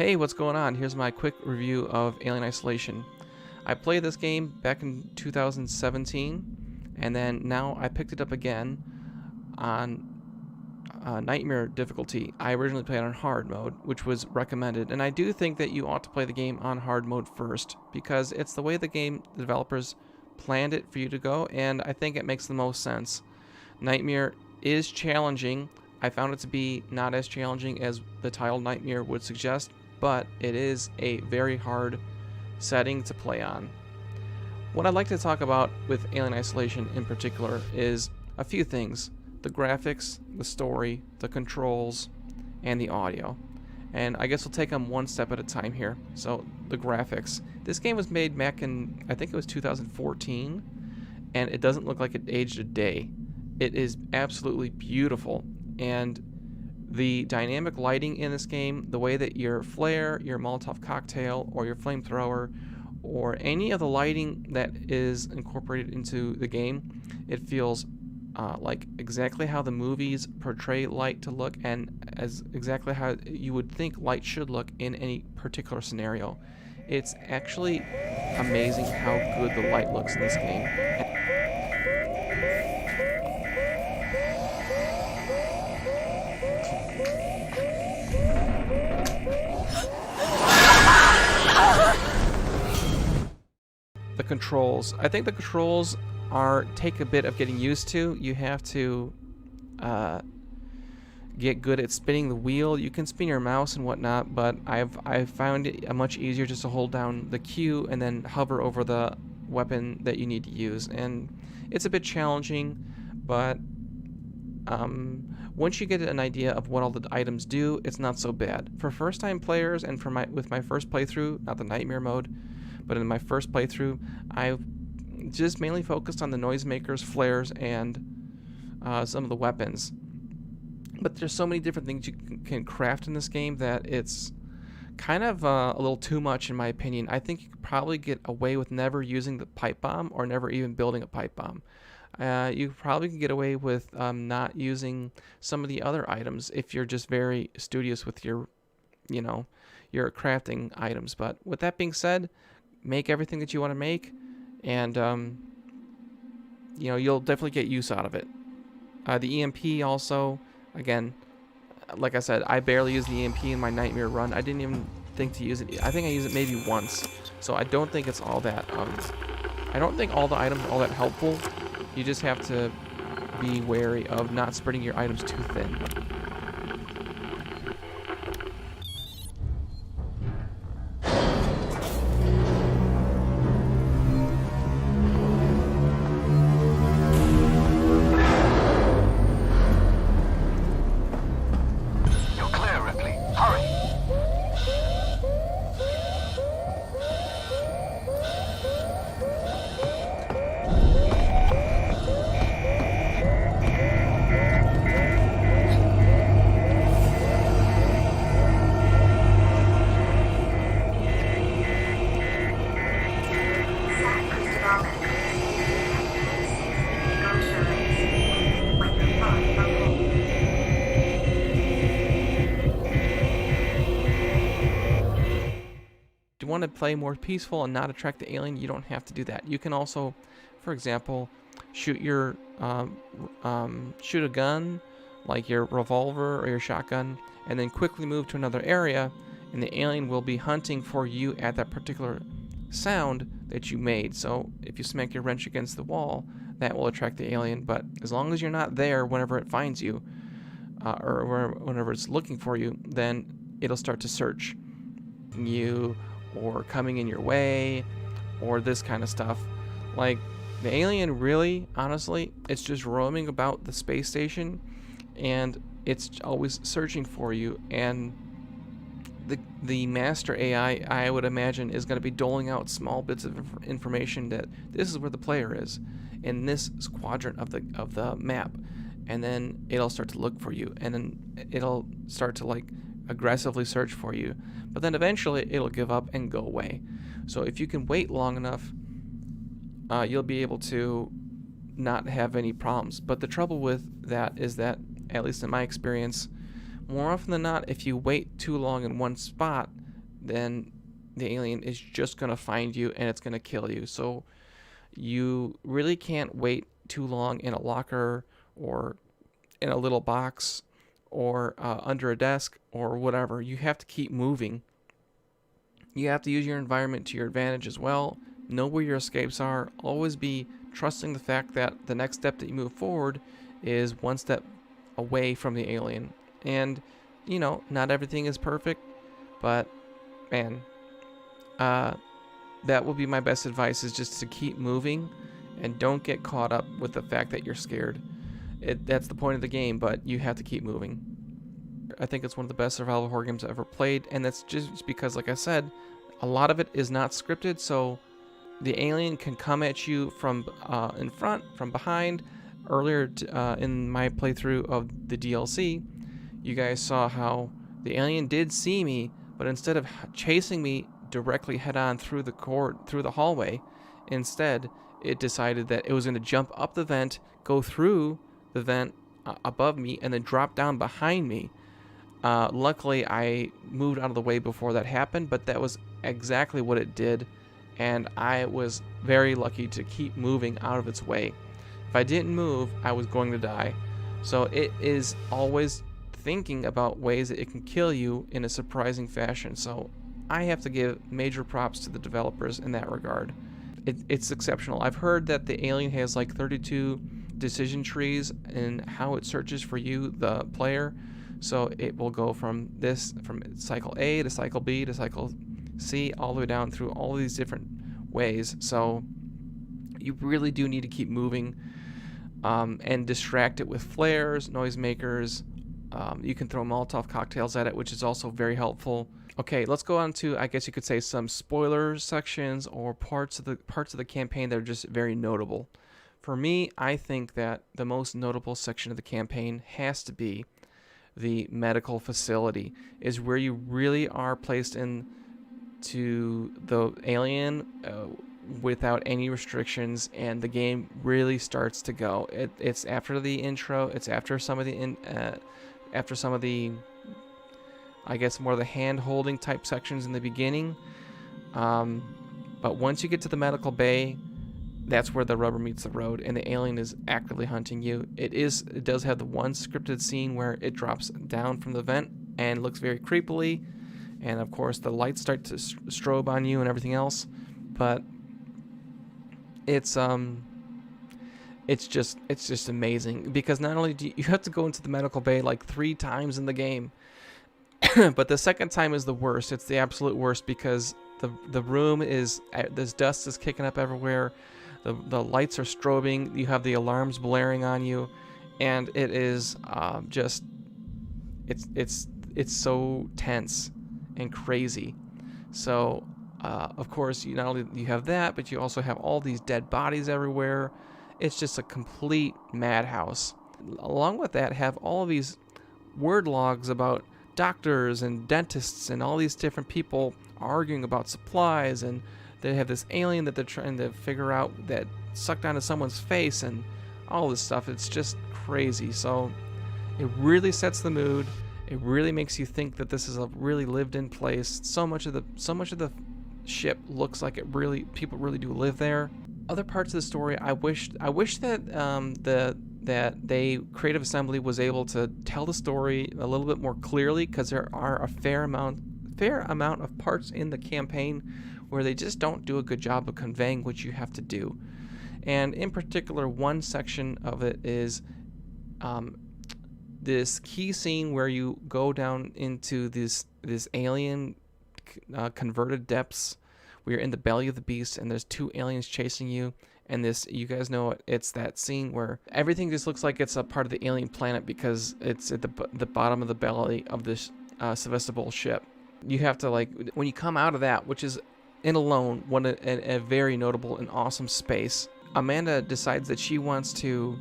Hey, what's going on? Here's my quick review of Alien Isolation. I played this game back in 2017, and then now I picked it up again on Nightmare difficulty. I originally played on hard mode, which was recommended, and I do think that you ought to play the game on hard mode first, because it's the way the developers planned it for you to go, and I think it makes the most sense. Nightmare is challenging. I found it to be not as challenging as the title Nightmare would suggest, but it is a very hard setting to play on. What I'd like to talk about with Alien Isolation in particular is a few things: the graphics, the story, the controls, and the audio. And I guess we'll take them one step at a time here. So, the graphics. This game was made back in, I think it was 2014, and it doesn't look like it aged a day. It is absolutely beautiful, and the dynamic lighting in this game, the way that your flare, your Molotov cocktail, or your flamethrower, or any of the lighting that is incorporated into the game, it feels like exactly how the movies portray light to look, and as exactly how you would think light should look in any particular scenario. It's actually amazing how good the light looks in this game. The controls. I think the controls take a bit of getting used to. You have to get good at spinning the wheel. You can spin your mouse and whatnot, but I've found it much easier just to hold down the Q and then hover over the weapon that you need to use. And it's a bit challenging, but once you get an idea of what all the items do, it's not so bad. For first-time players, and with my first playthrough, not the Nightmare mode, but in my first playthrough, I just mainly focused on the noisemakers, flares, and some of the weapons. But there's so many different things you can craft in this game that it's kind of a little too much in my opinion. I think you could probably get away with never using the pipe bomb or never even building a pipe bomb. You probably can get away with not using some of the other items if you're just very studious with your crafting items. But with that being said, make everything that you want to make, and you'll definitely get use out of it. The EMP also, again, like I said, I barely use the EMP in my Nightmare run. I didn't even think to use it. I think I used it maybe once, so I don't think it's all that. I don't think all the items are all that helpful. You just have to be wary of not spreading your items too thin. Want to play more peaceful and not attract the alien, you don't have to do that. You can also, for example, shoot a gun like your revolver or your shotgun, and then quickly move to another area, and the alien will be hunting for you at that particular sound that you made. So if you smack your wrench against the wall, that will attract the alien. But as long as you're not there whenever it finds you, or whenever it's looking for you, then it'll start to search you, or coming in your way, or this kind of stuff. Like, the alien really, honestly, it's just roaming about the space station, and it's always searching for you, and the master AI, I would imagine, is going to be doling out small bits of information that this is where the player is, in this quadrant of the map, and then it'll start to look for you, and then it'll start to aggressively search for you, but then eventually it'll give up and go away. So if you can wait long enough, you'll be able to not have any problems. But the trouble with that is that, at least in my experience, more often than not, if you wait too long in one spot, then the alien is just going to find you and it's going to kill you. So you really can't wait too long in a locker or in a little box or under a desk or whatever. You have to keep moving. You have to use your environment to your advantage as well. Know where your escapes are. Always be trusting the fact that the next step that you move forward is one step away from the alien. And, you know, not everything is perfect, but, man, that will be my best advice, is just to keep moving and don't get caught up with the fact that you're scared. That's the point of the game, but you have to keep moving. I think it's one of the best survival horror games I've ever played, and that's just because, like I said, a lot of it is not scripted, so the alien can come at you from in front, from behind. Earlier in my playthrough of the DLC, you guys saw how the alien did see me, but instead of chasing me directly head-on through the hallway, instead it decided that it was going to jump up the vent, go through the vent above me, and then drop down behind me. Luckily, I moved out of the way before that happened, but that was exactly what it did, and I was very lucky to keep moving out of its way. If I didn't move, I was going to die. So it is always thinking about ways that it can kill you in a surprising fashion. So I have to give major props to the developers in that regard. It's exceptional. I've heard that the alien has like 32 decision trees in how it searches for you, the player. So it will go from cycle A to cycle B to cycle C, all the way down through all of these different ways. So you really do need to keep moving and distract it with flares, noisemakers. You can throw Molotov cocktails at it, which is also very helpful. Okay, let's go on to, I guess you could say, some spoiler sections or parts of the campaign that are just very notable. For me, I think that the most notable section of the campaign has to be the medical facility, is where you really are placed into the alien without any restrictions, and the game really starts to go. It's after the intro. It's after some of the I guess more of the hand-holding type sections in the beginning. But once you get to the medical bay, that's where the rubber meets the road, and the alien is actively hunting you. It does have the one scripted scene where it drops down from the vent and looks very creepily, and of course the lights start to strobe on you and everything else. But it's just amazing, because not only do you have to go into the medical bay like 3 times in the game, but the second time is the worst. It's the absolute worst, because the room is, this dust is kicking up everywhere. The lights are strobing. You have the alarms blaring on you, and it is just it's so tense and crazy. So of course, you not only you have that, but you also have all these dead bodies everywhere. It's just a complete madhouse. Along with that, have all of these word logs about doctors and dentists and all these different people arguing about supplies, and they have this alien that they're trying to figure out that sucked onto someone's face and all this stuff. It's just crazy. So it really sets the mood. It really makes you think that this is a really lived-in place. So much of the ship looks like people really do live there. Other parts of the story, I wish that that Creative Assembly was able to tell the story a little bit more clearly, because there are a fair amount of parts in the campaign where they just don't do a good job of conveying what you have to do. And in particular, one section of it is this key scene where you go down into this alien converted depths. We're in the belly of the beast, and there's 2 aliens chasing you. And this, you guys know, it's that scene where everything just looks like it's a part of the alien planet, because it's at the bottom of the belly of this Sevastopol ship. You have to, like, when you come out of that, which is in alone a very notable and awesome space, Amanda decides that she wants to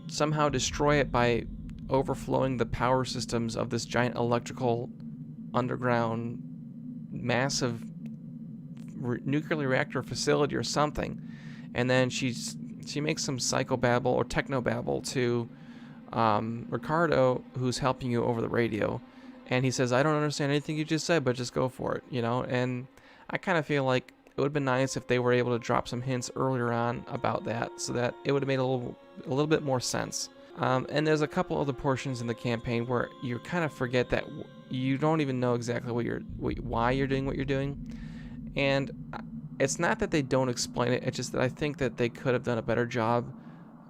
somehow destroy it by overflowing the power systems of this giant electrical underground massive nuclear reactor facility or something. And then she makes some psychobabble or technobabble to Ricardo, who's helping you over the radio, And he says, I don't understand anything you just said, but just go for it, you know? And I kind of feel like it would have been nice if they were able to drop some hints earlier on about that, so that it would have made a little bit more sense. And there's a couple other portions in the campaign where you kind of forget that you don't even know exactly why you're doing what you're doing. And it's not that they don't explain it, it's just that I think that they could have done a better job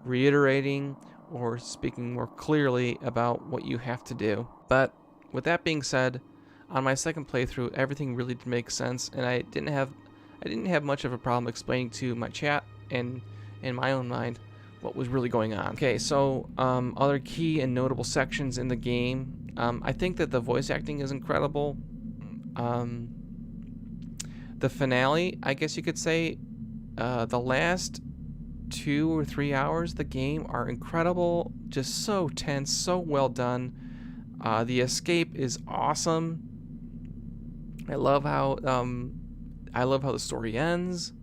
reiterating or speaking more clearly about what you have to do. But with that being said, on my second playthrough, everything really did make sense, and I didn't have much of a problem explaining to my chat and in my own mind what was really going on. Okay, so other key and notable sections in the game. I think that the voice acting is incredible. The finale, I guess you could say, the last 2 or 3 hours of the game are incredible, just so tense, so well done. The escape is awesome. I love how the story ends.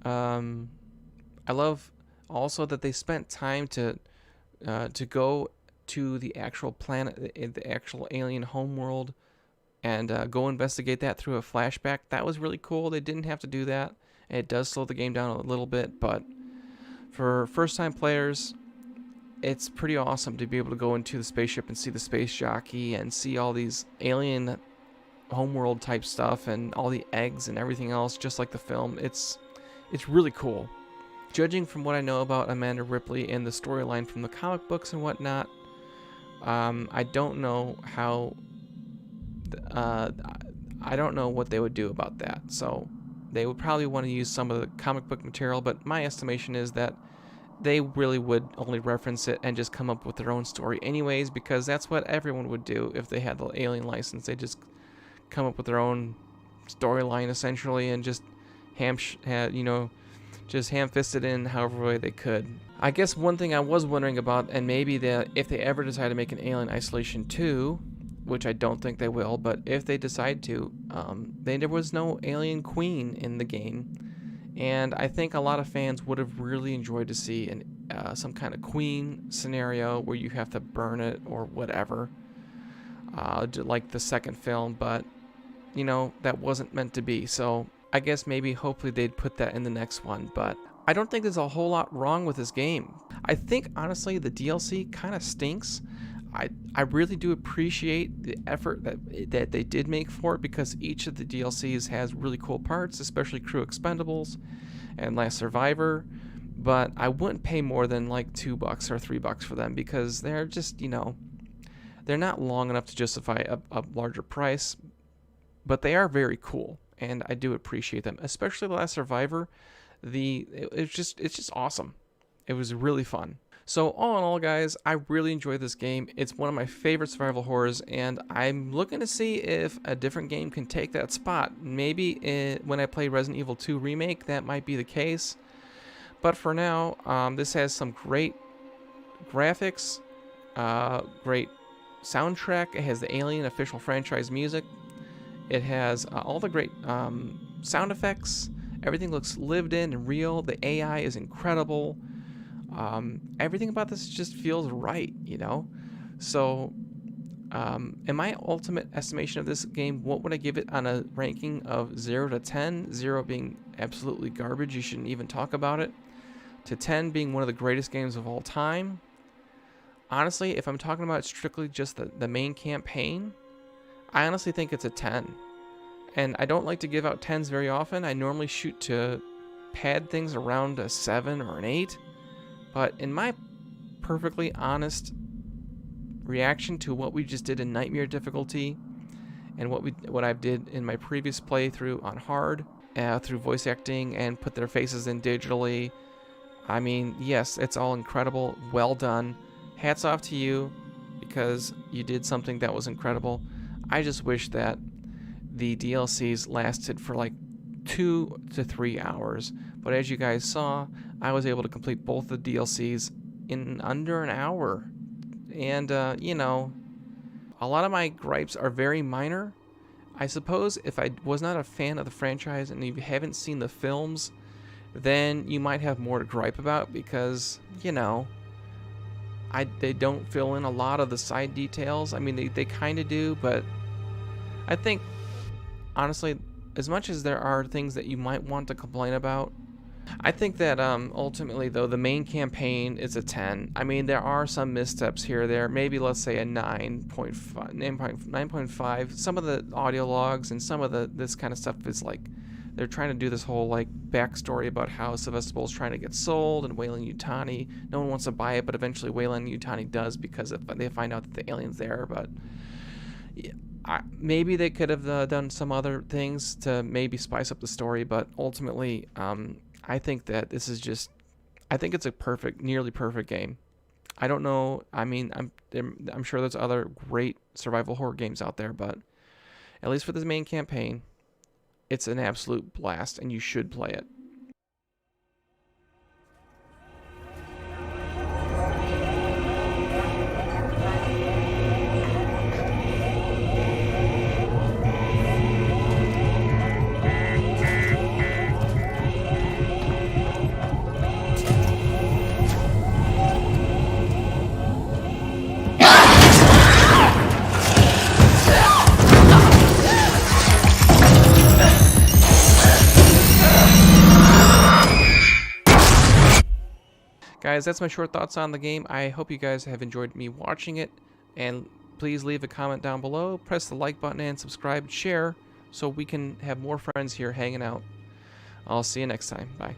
I love also that they spent time to go to the actual planet, the actual alien homeworld, and go investigate that through a flashback. That was really cool. They didn't have to do that. It does slow the game down a little bit, but for first-time players, it's pretty awesome to be able to go into the spaceship and see the space jockey and see all these alien homeworld type stuff and all the eggs and everything else, just like the film. It's really cool. Judging from what I know about Amanda Ripley and the storyline from the comic books and whatnot, I don't know how. I don't know what they would do about that. So they would probably want to use some of the comic book material, but my estimation is that they really would only reference it and just come up with their own story anyways, because that's what everyone would do if they had the alien license. They just come up with their own storyline essentially and just just ham-fisted in however way they could. I guess one thing I was wondering about, and maybe if they ever decide to make an Alien Isolation 2, which I don't think they will, but if they decide to, there was no alien queen in the game, and I think a lot of fans would have really enjoyed to see some kind of queen scenario where you have to burn it or whatever, like the second film, but that wasn't meant to be. So I guess hopefully they'd put that in the next one, but I don't think there's a whole lot wrong with this game. I think honestly the DLC kind of stinks. I really do appreciate the effort that they did make for it, because each of the DLCs has really cool parts, especially Crew Expendables and Last Survivor, but I wouldn't pay more than like $2 or $3 for them, because they're just, they're not long enough to justify a larger price, but they are very cool, and I do appreciate them, especially The Last Survivor. It's just awesome. It was really fun. So all in all, guys, I really enjoyed this game. It's one of my favorite survival horrors, and I'm looking to see if a different game can take that spot. Maybe when I play Resident Evil 2 Remake, that might be the case. But for now, this has some great graphics, great soundtrack. It has the Alien official franchise music. It has all the great sound effects. Everything looks lived in and real. The AI is incredible. Everything about this just feels right, So, in my ultimate estimation of this game, what would I give it on a ranking of 0 to 10? 0 being absolutely garbage, you shouldn't even talk about it, to 10 being one of the greatest games of all time. Honestly, if I'm talking about strictly just the main campaign, I honestly think it's a 10. And I don't like to give out 10s very often. I normally shoot to pad things around a 7 or an 8. But in my perfectly honest reaction to what we just did in Nightmare difficulty, and what I did in my previous playthrough on hard, through voice acting and put their faces in digitally, I mean, yes, it's all incredible, well done. Hats off to you, because you did something that was incredible. I just wish that the DLCs lasted for like 2 to 3 hours, but as you guys saw, I was able to complete both the DLCs in under an hour. And a lot of my gripes are very minor. I suppose if I was not a fan of the franchise and you haven't seen the films, then you might have more to gripe about, because they don't fill in a lot of the side details. I mean, they kind of do, but I think, honestly, as much as there are things that you might want to complain about, I think that ultimately, though, the main campaign is a 10. I mean, there are some missteps here or there. Maybe, let's say, a 9.5. Some of the audio logs and some of this kind of stuff is like, they're trying to do this whole like backstory about how Sevastopol's trying to get sold, and Weyland-Yutani, no one wants to buy it, but eventually Weyland-Yutani does because they find out that the alien's there. But yeah, maybe they could have done some other things to maybe spice up the story, but ultimately, I think that this is just, I think it's a nearly perfect game. I don't know. I mean, I'm sure there's other great survival horror games out there, but at least for the main campaign, it's an absolute blast, and you should play it. Guys, that's my short thoughts on the game. I hope you guys have enjoyed me watching it, and please leave a comment down below, press the like button, and subscribe, share, so we can have more friends here hanging out. I'll see you next time. Bye.